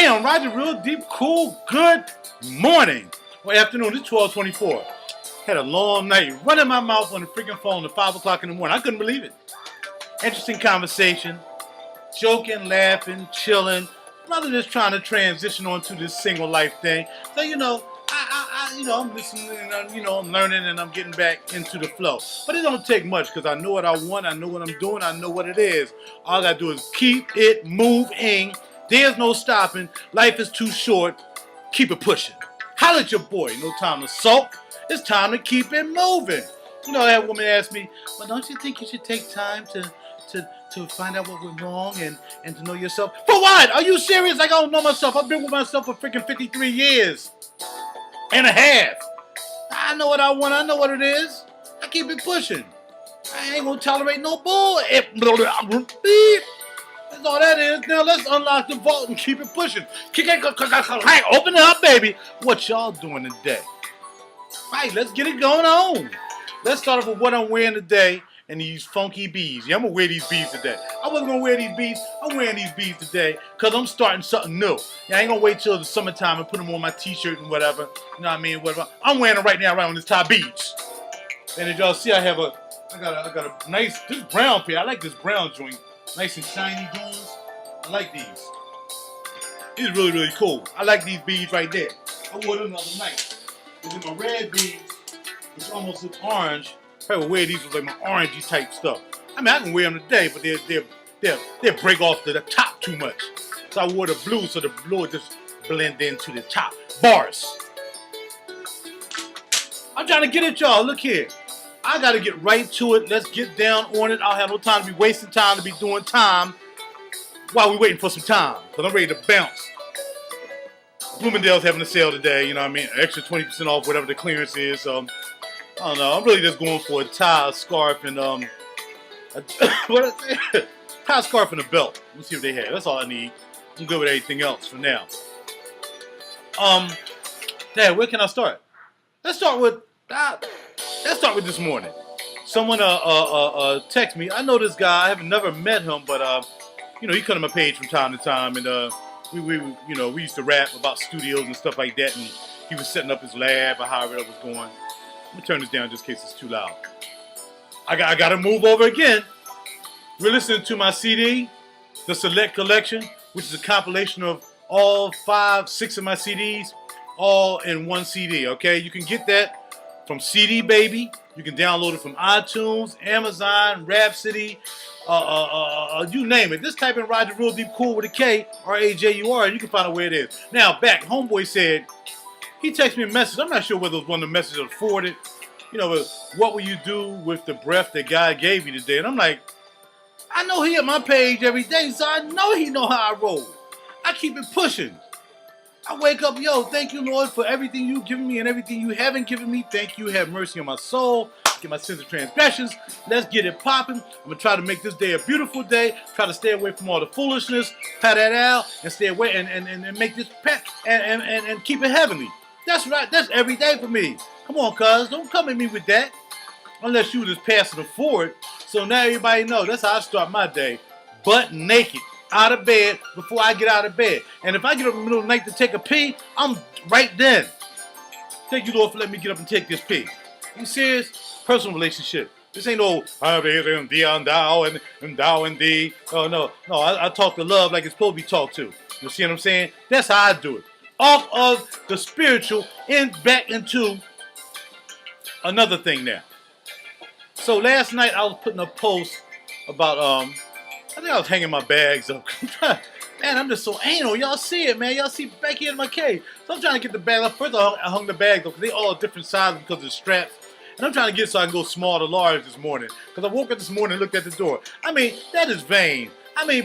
Bam! Roger, real deep, cool, good morning. Or afternoon, it's 12:24. Had a long night running my mouth on the freaking phone at 5 o'clock in the morning. I couldn't believe it. Interesting conversation, joking, laughing, chilling. Brother just trying to transition onto this single life thing. So, I'm listening and I'm learning and I'm getting back into the flow. But it don't take much because I know what I want, I know what I'm doing, I know what it is. All I gotta do is keep it moving. There's no stopping. Life is too short. Keep it pushing. Holla at your boy. No time to sulk. It's time to keep it moving. You know, that woman asked me, well, don't you think you should take time to find out what went wrong and to know yourself? For what? Are you serious? Like, I don't know myself. I've been with myself for freaking 53 years and a half. I know what I want. I know what it is. I keep it pushing. I ain't gonna tolerate no bull. That's all that is. Now let's unlock the vault and keep it pushing. Open it up, baby. What y'all doing today? Right, let's get it going on. Let's start off with what I'm wearing today and these funky beads. Yeah, I'm gonna wear these beads today. I wasn't gonna wear these beads. I'm wearing these beads today because I'm starting something new. Yeah, I ain't gonna wait till the summertime and put them on my t-shirt and whatever. You know what I mean? Whatever. I'm wearing them right now, right on this top beach. And as y'all see, I got a nice, this brown pair. I like this brown joint. Nice and shiny joints. I like these. These are really, really cool. I like these beads right there. I wore them the other night. These are my red beads, which almost look orange. I would wear these with like my orangey type stuff. I mean, I can wear them today, but they'll break off to the top too much. So I wore the blue, so the blue would just blend into the top. Bars. I'm trying to get at y'all. Look here. I got to get right to it. Let's get down on it. I don't have no time to be wasting time to be doing time while we're waiting for some time. Because I'm ready to bounce. Bloomingdale's having a sale today, you know what I mean? Extra 20% off whatever the clearance is. I don't know. I'm really just going for a tie, a scarf, and tie, scarf, and a belt. Let's see what they have. That's all I need. I'm good with everything else for now. Dad, where can I start? Let's start with this morning. Someone text me. I know this guy. I have never met him, but he come to my page from time to time, and we used to rap about studios and stuff like that, and he was setting up his lab or however it was going. I'm gonna turn this down just in case it's too loud. I gotta move over again. We're listening to my CD, the Select Collection, which is a compilation of all 6 of my CDs, all in one CD. Okay, you can get that from CD Baby. You can download it from iTunes, Amazon, Rhapsody, you name it. Just type in RaJuR Real Deep Cool with a K, RaJuR, and you can find out where it is. Now, back, homeboy said, he texted me a message. I'm not sure whether it was one of the messages that forwarded. What will you do with the breath that God gave you today? And I'm like, I know he at my page every day, so I know he know how I roll. I keep it pushing. I wake up, thank you, Lord, for everything you've given me and everything you haven't given me. Thank you. Have mercy on my soul. Get my sins of transgressions. Let's get it popping. I'm going to try to make this day a beautiful day. Try to stay away from all the foolishness. Pat that out and stay away and make this pat and keep it heavenly. That's right. That's every day for me. Come on, cuz. Don't come at me with that. Unless you just passing it forward. So now everybody knows. That's how I start my day. Butt naked. Out of bed before I get out of bed. And if I get up in the middle of the night to take a pee, I'm right then. Thank you, Lord, for letting me get up and take this pee. You serious? Personal relationship. This ain't no and thou and thee. Oh, no. No, I talk to love like it's supposed to be talked to. You see what I'm saying? That's how I do it. Off of the spiritual and back into another thing now. So last night I was putting a post about I think I was hanging my bags up. Man, I'm just so anal. Y'all see it, man. Y'all see back here in my cave. So I'm trying to get the bag up. First I hung the bags up because they all different sizes because of the straps. And I'm trying to get it so I can go small to large this morning. Because I woke up this morning and looked at the door. I mean, that is vain.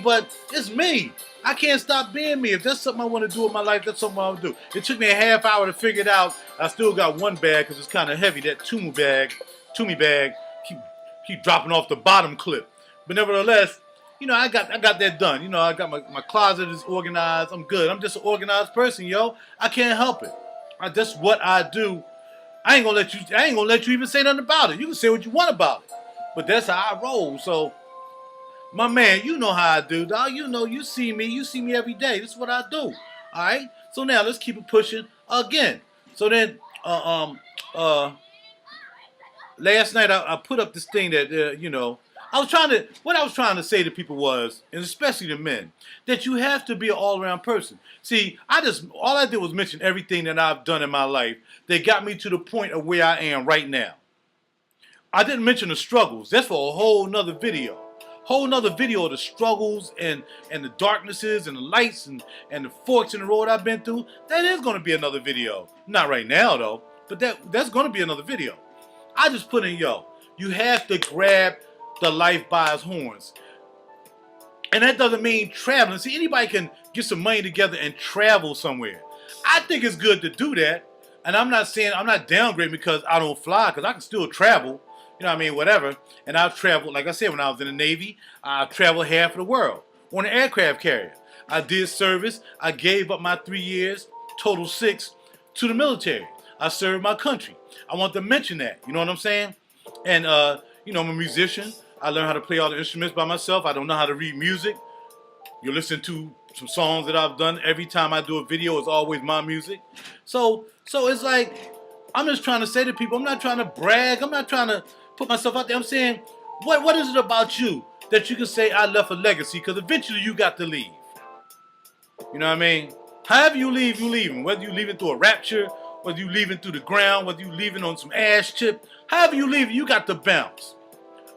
But it's me. I can't stop being me. If that's something I want to do in my life, that's something I'll do. It took me a half hour to figure it out. I still got one bag because it's kind of heavy. That Toomey bag, keep dropping off the bottom clip. But nevertheless, I got that done. I got my closet is organized. I'm good. I'm just an organized person, yo. I can't help it. That's what I do. I ain't gonna let you even say nothing about it. You can say what you want about it. But that's how I roll. So, my man, you know how I do, dog. You see me every day. This is what I do. All right. So now let's keep it pushing again. So then, last night I put up this thing that what I was trying to say to people was, and especially the men, that you have to be an all-around person. See, all I did was mention everything that I've done in my life that got me to the point of where I am right now. I didn't mention the struggles. That's for a whole nother video. Whole nother video of the struggles and the darknesses and the lights and the forks in the road I've been through. That is going to be another video. Not right now though, but that's going to be another video. I just put in, you have to grab the life by its horns. And that doesn't mean traveling. See, anybody can get some money together and travel somewhere. I think it's good to do that. And I'm not downgrading because I don't fly, because I can still travel. You know what I mean? Whatever. And I've traveled, like I said, when I was in the Navy, I traveled half of the world on an aircraft carrier. I did service. I gave up my 3 years, total 6, to the military. I served my country. I want to mention that. You know what I'm saying? And, I'm a musician. I learned how to play all the instruments by myself. I don't know how to read music. You listen to some songs that I've done. Every time I do a video, it's always my music. So it's like, I'm just trying to say to people, I'm not trying to brag. I'm not trying to put myself out there. I'm saying, what is it about you that you can say I left a legacy? Because eventually you got to leave. You know what I mean? However you leave, you leaving. Whether you leaving through a rapture, whether you leaving through the ground, whether you leaving on some ash chip, however you leave, you got to bounce.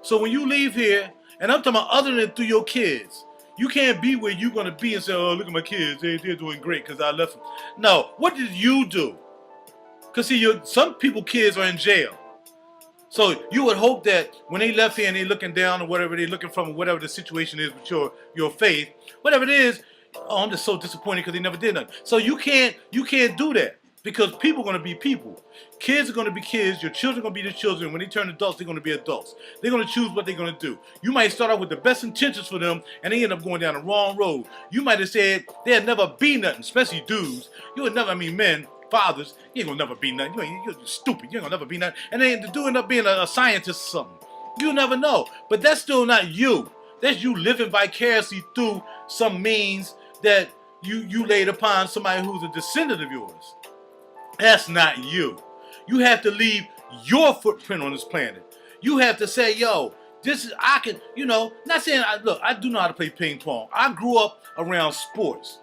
So when you leave here, and I'm talking about other than through your kids, you can't be where you're going to be and say, oh, look at my kids. They're doing great because I left them. No, what did you do? Because see, some people, kids are in jail. So you would hope that when they left here and they're looking down or whatever they're looking from, whatever the situation is with your faith, whatever it is, oh, I'm just so disappointed because they never did nothing. So you can't do that because people are going to be people. Kids are going to be kids. Your children are going to be your children. When they turn adults, they're going to be adults. They're going to choose what they're going to do. You might start out with the best intentions for them and they end up going down the wrong road. You might have said they'll never be nothing, especially dudes. You would never, men, fathers, you ain't gonna never be nothing. You're stupid. You ain't gonna never be nothing. And then the dude end up being a scientist or something. You never know. But that's still not you. That's you living vicariously through some means that you laid upon somebody who's a descendant of yours. That's not you. You have to leave your footprint on this planet. You have to say, I can, not saying, look, I do know how to play ping pong. I grew up around sports.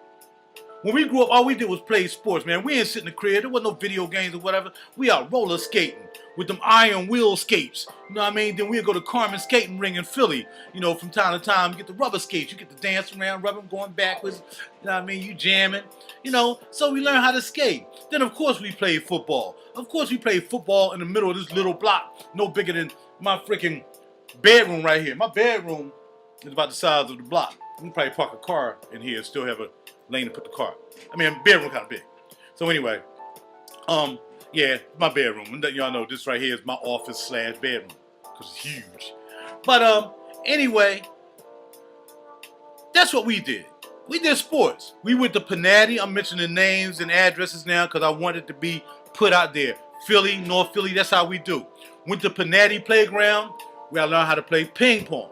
When we grew up, all we did was play sports, man. We ain't sit in the crib. There wasn't no video games or whatever. We are roller skating with them iron wheel skates. You know what I mean? Then we'd go to Carmen Skating Ring in Philly. From time to time, you get the rubber skates. You get to dance around, rub them going backwards. You know what I mean? You jamming. So we learn how to skate. Then, of course, we played football. Of course, we played football in the middle of this little block, no bigger than my freaking bedroom right here. My bedroom is about the size of the block. You can probably park a car in here and still have a lane to put the car. Bedroom kind of big. So anyway, yeah, my bedroom. And y'all know this right here is my office / bedroom because it's huge. But anyway, that's what we did. We did sports. We went to Panatti. I'm mentioning names and addresses now because I wanted to be put out there. Philly, North Philly, that's how we do. Went to Panatti Playground where I learned how to play ping pong.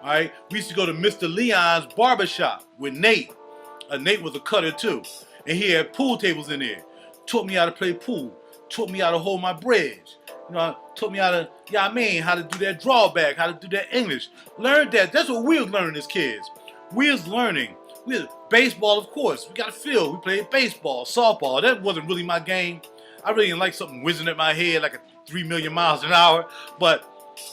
All right, we used to go to Mr. Leon's barbershop with Nate. Nate was a cutter too, and he had pool tables in there. Taught me how to play pool. Taught me how to hold my bridge. Taught me how to, how to do that drawback, how to do that English. Learned that. That's what we was learning as kids. We was learning. Baseball, of course. We got a field. We played baseball, softball. That wasn't really my game. I really didn't like something whizzing at my head like a 3 million miles an hour, but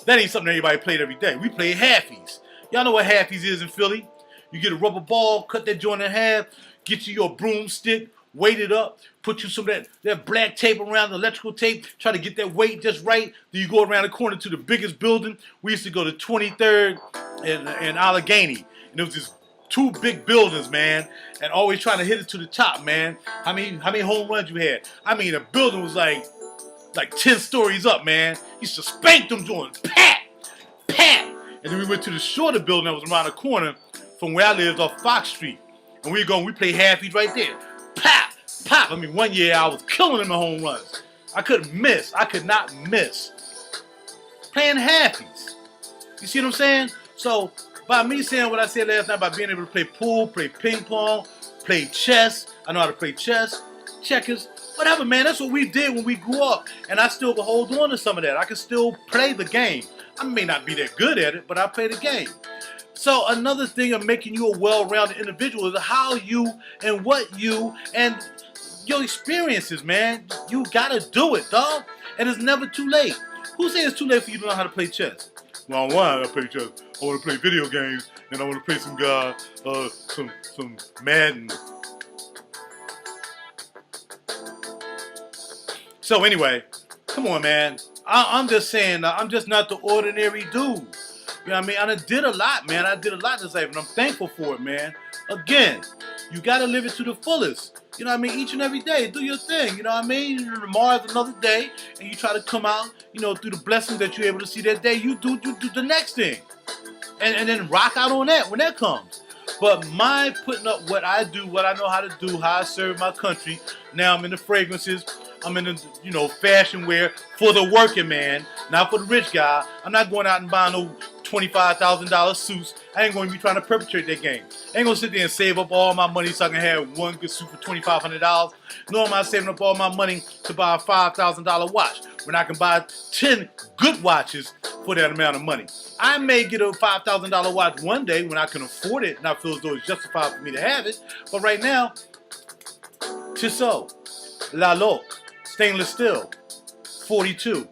that ain't something everybody played every day. We played halfies. Y'all know what halfies is in Philly? You get a rubber ball, cut that joint in half, get you your broomstick, weight it up, put you some of that black tape around, the electrical tape, try to get that weight just right. Then you go around the corner to the biggest building. We used to go to 23rd and Allegheny. And it was just 2 big buildings, man, and always trying to hit it to the top, man. How many home runs you had? The building was like 10 stories up, man. Used to spank them joints. Pat! Pat! And then we went to the shorter building that was around the corner from where I lived off Fox Street. And we play halfies right there. Pop! Pop! 1 year I was killing them in home runs. I couldn't miss. I could not miss. Playing halfies. You see what I'm saying? So, by me saying what I said last night, by being able to play pool, play ping pong, play chess. I know how to play chess, checkers, whatever, man. That's what we did when we grew up. And I still can hold on to some of that. I can still play the game. I may not be that good at it, but I play the game. So another thing of making you a well-rounded individual is how you and what you and your experiences, man. You gotta do it, dog. And it's never too late. Who says it's too late for you to know how to play chess? Well, why I play chess? I want to play video games, and I want to play some Madden. So anyway, come on, man. I'm just saying, I'm just not the ordinary dude. You know what I mean? I did a lot, man. I did a lot this life, and I'm thankful for it, man. Again, you gotta live it to the fullest. You know what I mean? Each and every day, do your thing. You know what I mean? Tomorrow's another day, and you try to come out, you know, through the blessings that you're able to see that day. You do the next thing, and then rock out on that when that comes. But my putting up what I do, what I know how to do, how I serve my country. Now I'm in the fragrances. I'm in the, you know, fashion wear for the working man, not for the rich guy. I'm not going out and buying no $25,000 suits. I ain't going to be trying to perpetrate that game. I ain't going to sit there and save up all my money so I can have one good suit for $2,500. Nor am I saving up all my money to buy a $5,000 watch when I can buy 10 good watches for that amount of money. I may get a $5,000 watch one day when I can afford it and I feel as though it's justified for me to have it. But right now, Tissot, La Loc, stainless steel, 42.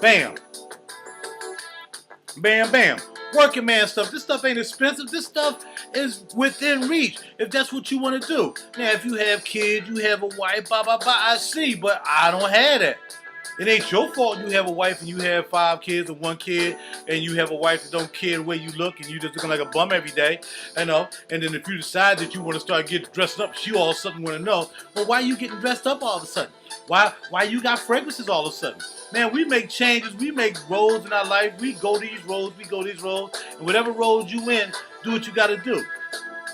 Bam. Bam, bam. Working man stuff. This stuff ain't expensive. This stuff is within reach if that's what you want to do. Now, if you have kids, you have a wife, blah, blah, blah, I see, but I don't have that. It ain't your fault you have a wife and you have 5 kids or 1 kid and you have a wife that don't care the way you look and you just looking like a bum every day, you know. And then if you decide that you want to start getting dressed up, she all of a sudden want to know, well, why you getting dressed up all of a sudden? Why you got fragrances all of a sudden? Man, we make changes, we make roads in our life, we go these roads, and whatever road you in, do what you got to do.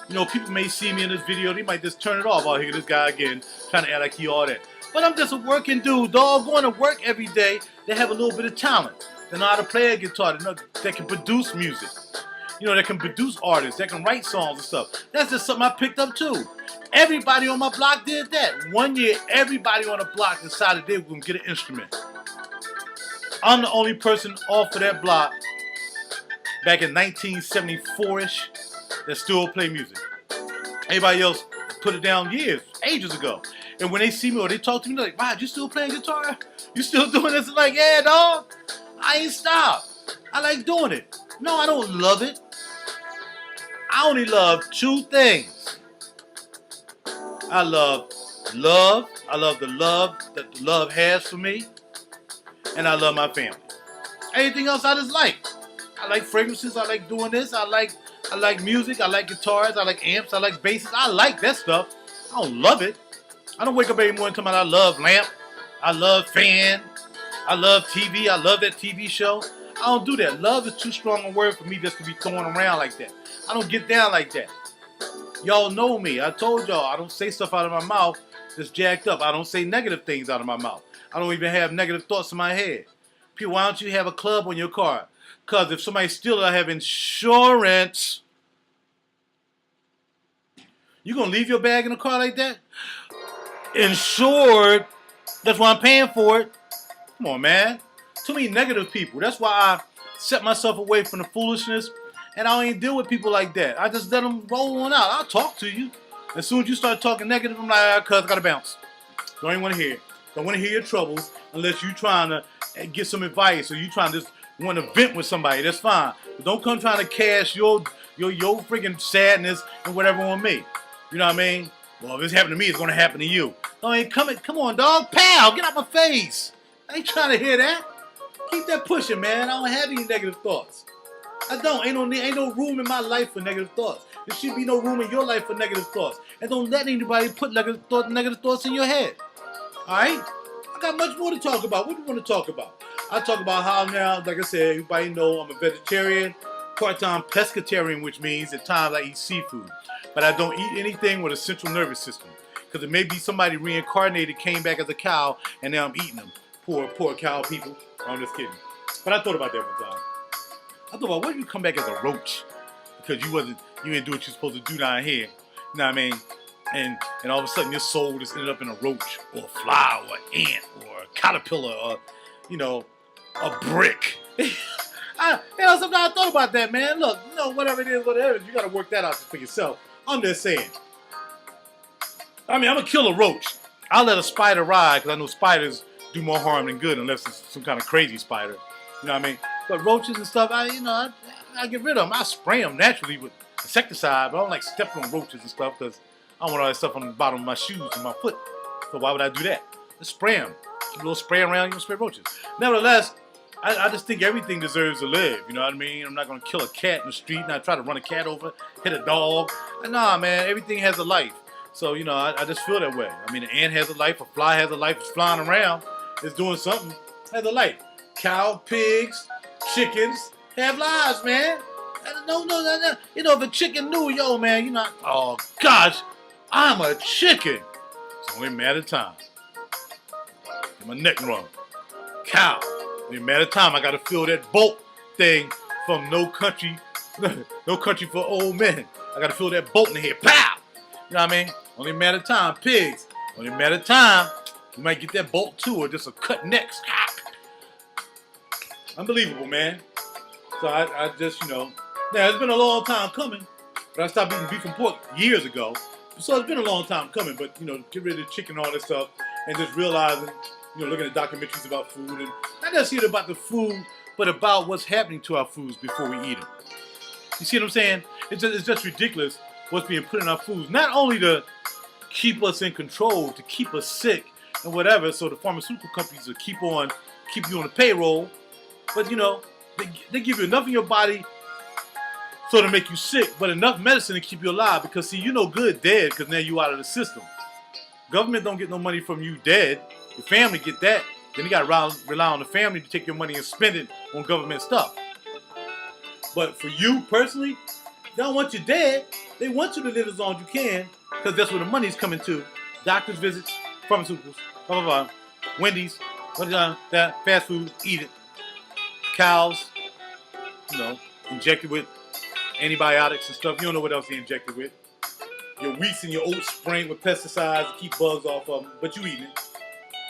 You know, people may see me in this video, they might just turn it off. Oh, here this guy again, trying to act like he all that. But I'm just a working dude, dog, going to work every day. They have a little bit of talent. They know how to play a guitar. They know they can produce music. You know, they can produce artists. They can write songs and stuff. That's just something I picked up too. Everybody on my block did that. One year, everybody on the block decided they were going to get an instrument. I'm the only person off of that block back in 1974-ish that still play music. Everybody else put it down ages ago. And when they see me or they talk to me, they're like, wow, you still playing guitar? You still doing this? I'm like, yeah, dog. I ain't stopped. I like doing it. No, I don't love it. I only love 2 things. I love love. I love the love that the love has for me. And I love my family. Anything else I just like. I like fragrances. I like doing this. I like music. I like guitars. I like amps. I like basses. I like that stuff. I don't love it. I don't wake up every morning talking about I love lamp, I love fan, I love TV, I love that TV show. I don't do that. Love is too strong a word for me just to be throwing around like that. I don't get down like that. Y'all know me. I told y'all I don't say stuff out of my mouth that's jacked up. I don't say negative things out of my mouth. I don't even have negative thoughts in my head. People, why don't you have a club on your car? Because if somebody steals it, I have insurance. You gonna leave your bag in the car like that? Insured. That's why I'm paying for it. Come on, man. Too many negative people. That's why I set myself away from the foolishness, and I don't even deal with people like that. I just let them roll on out. I'll talk to you. As soon as you start talking negative, I'm like, cuz I gotta bounce. Don't even want to hear it. Don't want to hear your troubles unless you trying to get some advice or you trying to just want to vent with somebody. That's fine. But don't come trying to cash your freaking sadness and whatever on me. You know what I mean? Well, if this happened to me, it's going to happen to you. I mean, come on, dog. Pal, get out my face. I ain't trying to hear that. Keep that pushing, man. I don't have any negative thoughts. I don't. Ain't no room in my life for negative thoughts. There should be no room in your life for negative thoughts. And don't let anybody put negative thoughts in your head. All right? I got much more to talk about. What do you want to talk about? I talk about how now, like I said, everybody know I'm a vegetarian, part-time pescatarian, which means at times I eat seafood. But I don't eat anything with a central nervous system. Because it may be somebody reincarnated, came back as a cow, and now I'm eating them. Poor cow people. I'm just kidding. But I thought about that one time. I thought about, what if you come back as a roach? Because you didn't do what you're supposed to do down here. You know what I mean? And all of a sudden your soul just ended up in a roach or a fly or an ant or a caterpillar or, you know, a brick. Sometimes I thought about that, man. Look, whatever it is, you got to work that out for yourself. I'm just saying. I mean, I'm going to kill a roach. I'll let a spider ride because I know spiders do more harm than good unless it's some kind of crazy spider. You know what I mean? But roaches and stuff, I get rid of them. I spray them naturally with insecticide, but I don't like stepping on roaches and stuff because I don't want all that stuff on the bottom of my shoes and my foot. So why would I do that? Just spray them. Keep a little spray around, you don't spray roaches. Nevertheless, I just think everything deserves to live. You know what I mean? I'm not going to kill a cat in the street and I try to run a cat over, hit a dog. Nah, man, everything has a life. So, I just feel that way. I mean, an ant has a life, a fly has a life, it's flying around, it's doing something, has a life. Cow, pigs, chickens have lives, man. No. If a chicken knew, man, oh, gosh, I'm a chicken. It's only a matter of time. Get my neck wrong. Cow. Only a matter of time. I got to feel that bolt thing from No Country for Old Men. I got to feel that bolt in the head. Pow! You know what I mean? Only a matter of time. Pigs. Only a matter of time. You might get that bolt too, or just a cut neck. Unbelievable, man. So I just, now it's been a long time coming, but I stopped eating beef and pork years ago. So it's been a long time coming, but, get rid of the chicken and all that stuff, and just realizing, looking at documentaries about food, and not necessarily about the food, but about what's happening to our foods before we eat them. You see what I'm saying? It's just ridiculous what's being put in our foods, not only to keep us in control, to keep us sick and whatever, so the pharmaceutical companies will keep you on the payroll, but, they give you enough in your body so to make you sick, but enough medicine to keep you alive, because, see, good dead because now you out of the system. Government don't get no money from you dead. Your family get that. Then you got to rely on the family to take your money and spend it on government stuff. But for you personally, they don't want you dead. They want you to live as long as you can, because that's where the money's coming to. Doctor's visits, pharmaceuticals, blah, blah, blah. Wendy's, fast food, eat it. Cows, injected with antibiotics and stuff. You don't know what else they injected with. Your wheats and your oats spraying with pesticides to keep bugs off of them, but you eating it.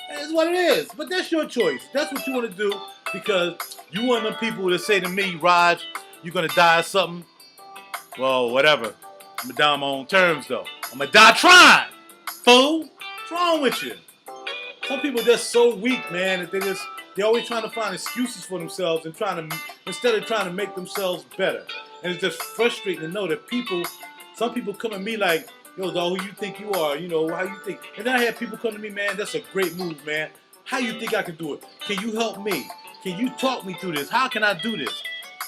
That's what it is. But that's your choice. That's what you want to do, because you want them people to say to me, Raj, you're going to die of something. Well, whatever. I'm going to die on my own terms, though. I'm going to die trying, fool. What's wrong with you? Some people are just so weak, man, that they're always trying to find excuses for themselves and instead of trying to make themselves better. And it's just frustrating to know that some people come at me like, yo, dog, who you think you are? How you think? And then I have people come to me, man, that's a great move, man. How you think I can do it? Can you help me? Can you talk me through this? How can I do this?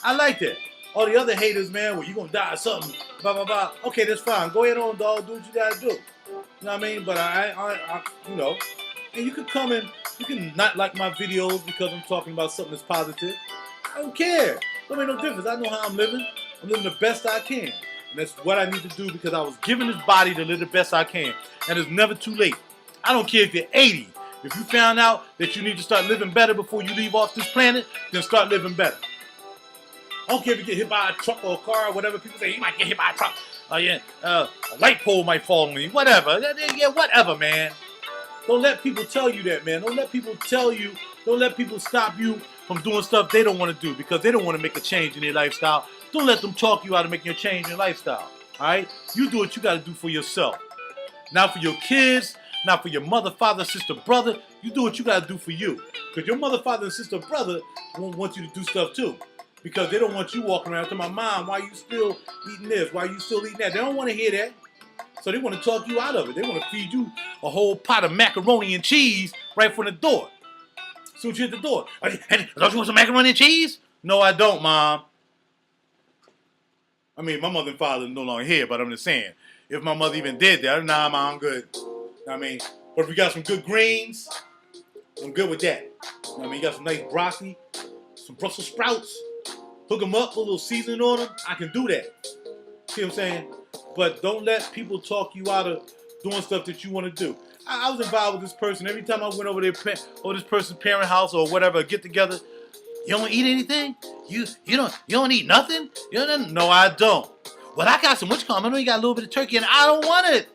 I like that. All the other haters, man, well, you gonna die or something, blah, blah, blah. Okay, that's fine. Go ahead on, dog. Do what you gotta do. You know what I mean? But and you can come and you can not like my videos because I'm talking about something that's positive. I don't care. Don't make no difference. I know how I'm living. I'm living the best I can. And that's what I need to do, because I was given this body to live the best I can. And it's never too late. I don't care if you're 80. If you found out that you need to start living better before you leave off this planet, then start living better. I don't care if you get hit by a truck or a car or whatever. People say, you might get hit by a truck. A light pole might fall on you. Whatever. Yeah, whatever, man. Don't let people tell you that, man. Don't let people stop you from doing stuff they don't want to do because they don't want to make a change in their lifestyle. Don't let them talk you out of making a change in your lifestyle. All right? You do what you got to do for yourself. Not for your kids, not for your mother, father, sister, brother. You do what you got to do for you. Because your mother, father, and sister, brother won't want you to do stuff too. Because they don't want you walking around to my mom, why you still eating this? Why you still eating that? They don't want to hear that. So they want to talk you out of it. They want to feed you a whole pot of macaroni and cheese right from the door. As soon as you hit the door. Hey, don't you want some macaroni and cheese? No, I don't, Mom. I mean, my mother and father are no longer here, but I'm just saying, if my mother even did that, nah, Mom, I'm good. I mean, but if we got some good greens, I'm good with that. I mean, you got some nice broccoli, some Brussels sprouts, hook them up, put a little seasoning on them, I can do that. See what I'm saying? But don't let people talk you out of doing stuff that you want to do. I was involved with this person. Every time I went over this person's parent house or whatever, get together, you don't eat anything? You don't eat nothing? No, I don't. Well, I got some what you call 'em. I know you got a little bit of turkey, and I don't want it.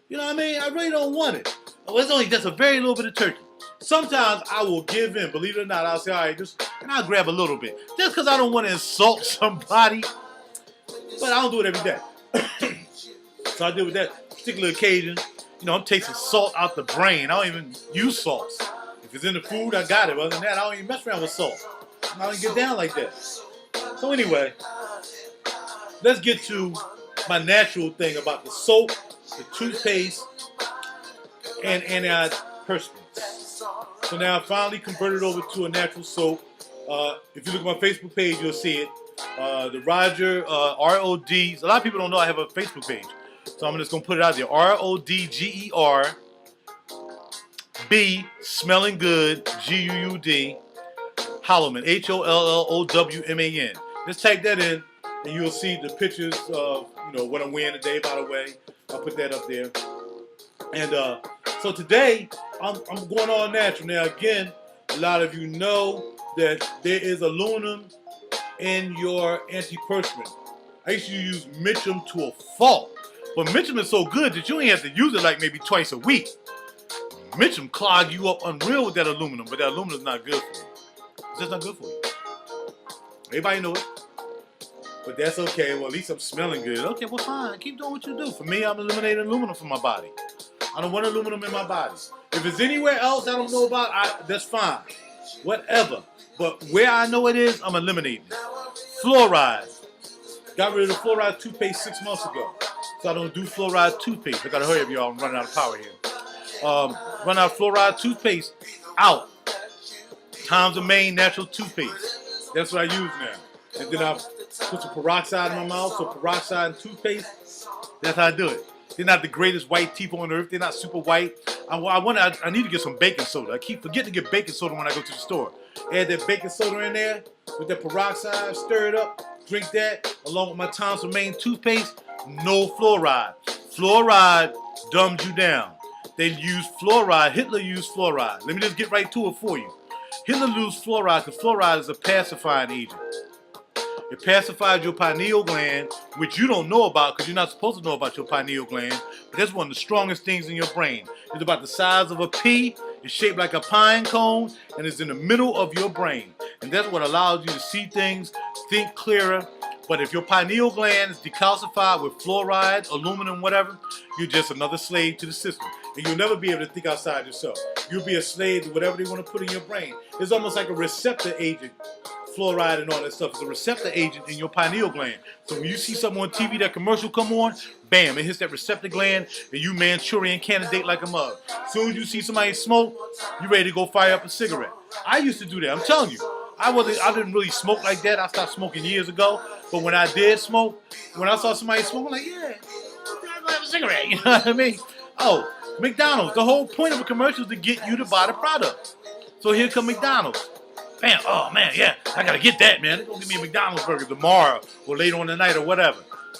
You know what I mean? I really don't want it. Oh, it's only just a very little bit of turkey. Sometimes I will give in. Believe it or not, I'll say, all right, and I'll grab a little bit. Just because I don't want to insult somebody. But I don't do it every day. So I deal with that particular occasion. You know, I'm tasting salt out the brain. I don't even use salt. If it's in the food, I got it. Other than that, I don't even mess around with salt. I don't get down like that. So anyway, let's get to my natural thing about the soap, the toothpaste, and antiperspirants. So now I finally converted over to a natural soap. If you look at my Facebook page, you'll see it. The RaJuR, R-O-D. A lot of people don't know I have a Facebook page. So I'm just going to put it out there. RoDGER, B, smelling good, G-U-U-D, Hollowman, Hollowman. Just type that in, and you'll see the pictures of, you know, what I'm wearing today, by the way. I'll put that up there. And so today, I'm going all natural. Now, again, a lot of you know that there is aluminum in your antiperspirant. I used to use Mitchum to a fault. But Mitchum is so good that you ain't have to use it like maybe twice a week. Mitchum clog you up unreal with that aluminum, but that aluminum is not good for you. It's just not good for you. Everybody know it. But that's okay. Well, at least I'm smelling good. Okay, well, fine. Keep doing what you do. For me, I'm eliminating aluminum from my body. I don't want aluminum in my body. If it's anywhere else I don't know about, that's fine. Whatever. But where I know it is, I'm eliminating it. Fluoride. Got rid of the fluoride toothpaste 6 months ago. So I don't do fluoride toothpaste. I gotta hurry up, y'all. I'm running out of power here. Run out of fluoride toothpaste. Out. Times of Maine natural toothpaste. That's what I use now. And then I put some peroxide in my mouth. So peroxide and toothpaste. That's how I do it. They're not the greatest white teeth on earth. They're not super white. I need to get some baking soda. I keep forgetting to get baking soda when I go to the store. Add that baking soda in there with that peroxide. Stir it up. Drink that along with my Times of Maine toothpaste. No fluoride. Fluoride dumbs you down. They use fluoride. Hitler used fluoride. Let me just get right to it for you. Hitler used fluoride because fluoride is a pacifying agent. It pacifies your pineal gland, which you don't know about because you're not supposed to know about your pineal gland. But that's one of the strongest things in your brain. It's about the size of a pea. It's shaped like a pine cone, and it's in the middle of your brain. And that's what allows you to see things, think clearer. But if your pineal gland is decalcified with fluoride, aluminum, whatever, you're just another slave to the system. And you'll never be able to think outside yourself. You'll be a slave to whatever they want to put in your brain. It's almost like a receptor agent. Fluoride and all that stuff is a receptor agent in your pineal gland. So when you see something on TV, that commercial come on, bam, it hits that receptor gland, and you Manchurian candidate like a mug. As soon as you see somebody smoke, you ready to go fire up a cigarette. I used to do that. I'm telling you. I didn't really smoke like that. I stopped smoking years ago. But when I did smoke, when I saw somebody smoke, I'm like, yeah, I'll have a cigarette. You know what I mean? Oh, McDonald's. The whole point of a commercial is to get you to buy the product. So here come McDonald's. Bam, oh man, yeah, I gotta get that, man. They're gonna give me a McDonald's burger tomorrow or later on the night or whatever.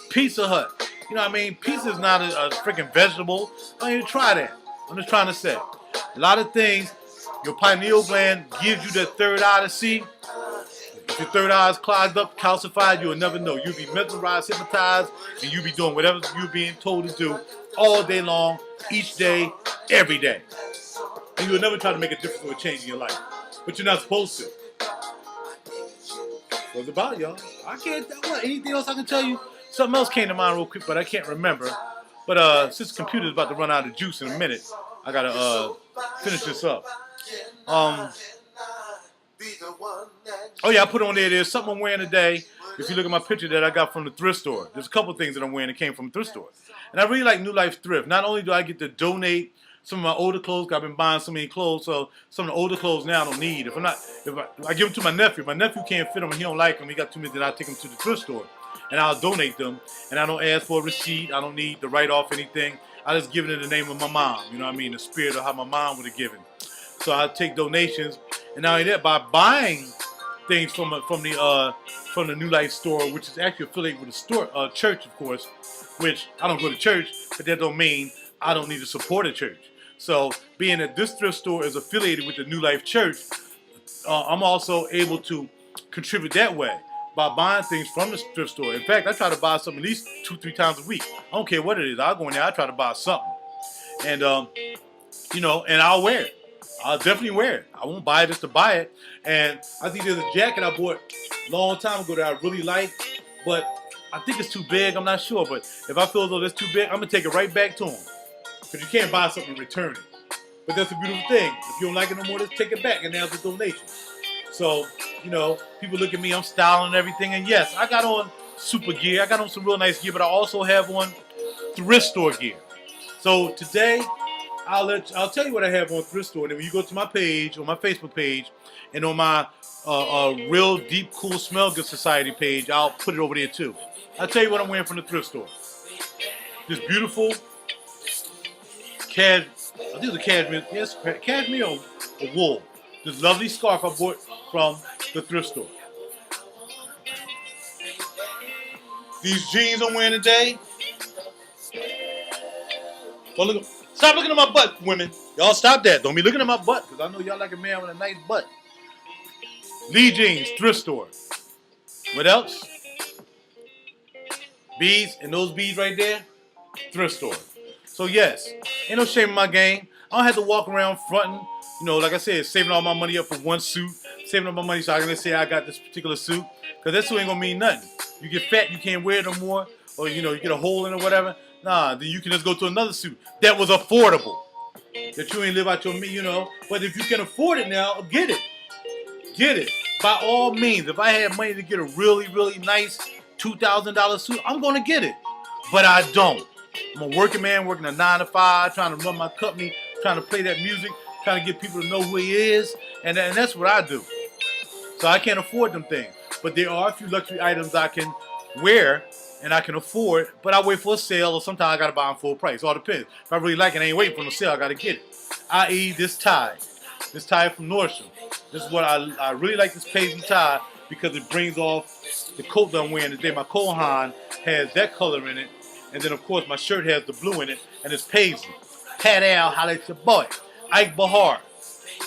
Pizza Hut. You know what I mean? Pizza is not a freaking vegetable. Don't even try that. I'm just trying to say. A lot of things, your pineal gland gives you that third eye to see. If your third eye is clogged up, calcified, you'll never know. You'll be mesmerized, hypnotized, and you'll be doing whatever you're being told to do all day long, each day, every day. And you'll never try to make a difference or a change in your life. But you're not supposed to. What's about, y'all? I can't. What? Anything else I can tell you? Something else came to mind real quick, but I can't remember. But since the computer's about to run out of juice in a minute, I gotta finish this up. Oh yeah, I put on there. There's something I'm wearing today. If you look at my picture that I got from the thrift store, there's a couple things that I'm wearing that came from the thrift store, and I really like New Life Thrift. Not only do I get to donate some of my older clothes, 'cause I've been buying so many clothes, so some of the older clothes now I don't need. If I give them to my nephew can't fit them and he don't like them, he got too many, then I take them to the thrift store and I'll donate them, and I don't ask for a receipt. I don't need to write off anything. I just give it in the name of my mom. You know what I mean? The spirit of how my mom would have given. So I take donations, and not only that, by buying things from the New Life store, which is actually affiliated with a store, church, of course, which I don't go to church, but that don't mean I don't need to support a church. So being that this thrift store is affiliated with the New Life Church, I'm also able to contribute that way. by buying things from the thrift store. In fact, I try to buy something at least 2-3 times a week. I don't care what it is. I'll go in there. I try to buy something, and you know, and I'll wear it. I'll definitely wear it. I won't buy it just to buy it. And I think there's a jacket I bought a long time ago that I really like, but I think it's too big. I'm not sure, but if I feel as though it's too big, I'm gonna take it right back to them. Because you can't buy something and return it. But that's a beautiful thing. If you don't like it no more, just take it back and now it's a donation. So, you know, people look at me, I'm styling and everything, and yes, I got on super gear. I got on some real nice gear, but I also have on thrift store gear. So today, I'll tell you what I have on thrift store. And then when you go to my page, on my Facebook page, and on my Real Deep Cool Smell Good Society page, I'll put it over there too. I'll tell you what I'm wearing from the thrift store. This beautiful I think it's a cashmere, yes, cashmere or wool. This lovely scarf I bought from the thrift store. These jeans I'm wearing today. Don't stop looking at my butt, women. Y'all stop that. Don't be looking at my butt, because I know y'all like a man with a nice butt. Lee jeans, thrift store. What else? Beads, and those beads right there, thrift store. So yes, ain't no shame in my game. I don't have to walk around fronting, you know, like I said, saving all my money up for one suit, saving up my money so I can say I got this particular suit, because that suit ain't gonna mean nothing. You get fat, you can't wear it no more, or you know, you get a hole in it or whatever. Nah, then you can just go to another suit that was affordable, that you ain't live out your means, you know. But if you can afford it now, get it. Get it. By all means, if I had money to get a really, really nice $2,000 suit, I'm gonna get it. But I don't. I'm a working man, working a 9 to 5, trying to run my company, trying to play that music, trying to get people to know who he is, and that's what I do. So I can't afford them things. But there are a few luxury items I can wear and I can afford, but I wait for a sale, or sometimes I gotta buy them full price. It all depends. If I really like it, I ain't waiting for the sale, I gotta get it. I.e. this tie. This tie from Nordstrom. This is what I really like, this paisley tie, because it brings off the coat that I'm wearing today. My Kohan has that color in it. And then, of course, my shirt has the blue in it, and it's paisley. Pat Al, holla at your boy. Ike Bahar.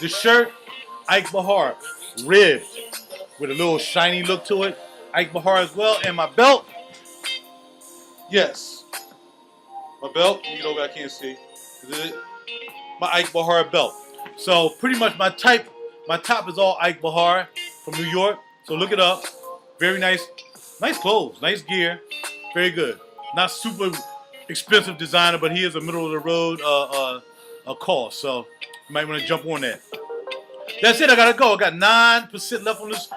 The shirt, Ike Bahar. Ribbed, with a little shiny look to it. Ike Bahar as well. And my belt, yes. My belt, you know what I can't see. Is it? My Ike Bahar belt. So, pretty much my top is all Ike Bahar from New York. So, look it up. Very nice. Nice clothes, nice gear. Very good. Not super expensive designer, but he is a middle of the road cost. So you might want to jump on that. That's it. I gotta go. I got 9% left on this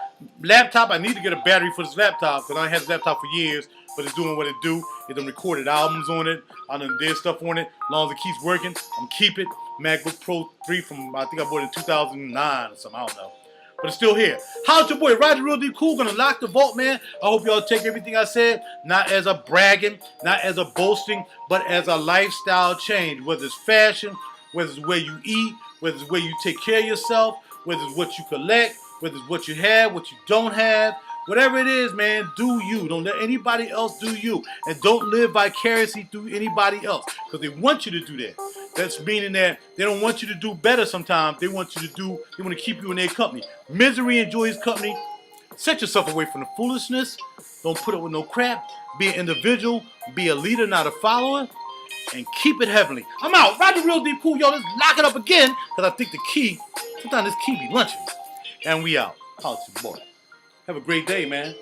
laptop. I need to get a battery for this laptop because I ain't had this laptop for years, but it's doing what it do. It done recorded albums on it. I done did stuff on it. As long as it keeps working, I'm keep it. MacBook Pro 3 from, I think I bought it in 2009 or something. I don't know. But it's still here. How's your boy? RaJuR Deep Cool gonna lock the vault, man. I hope y'all take everything I said, not as a bragging, not as a boasting, but as a lifestyle change. Whether it's fashion, whether it's where you eat, whether it's where you take care of yourself, whether it's what you collect, whether it's what you have, what you don't have. Whatever it is, man, do you. Don't let anybody else do you. And don't live vicariously through anybody else. Because they want you to do that. That's meaning that they don't want you to do better sometimes. They want you to they want to keep you in their company. Misery enjoys company. Set yourself away from the foolishness. Don't put up with no crap. Be an individual. Be a leader, not a follower. And keep it heavenly. I'm out. RaJuR Deep Cool. Y'all, let's lock it up again. Because I think sometimes this key be lunching. And we out. How's your boy? Have a great day, man.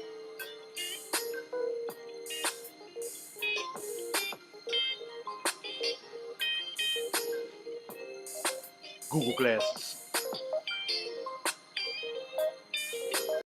Google glasses.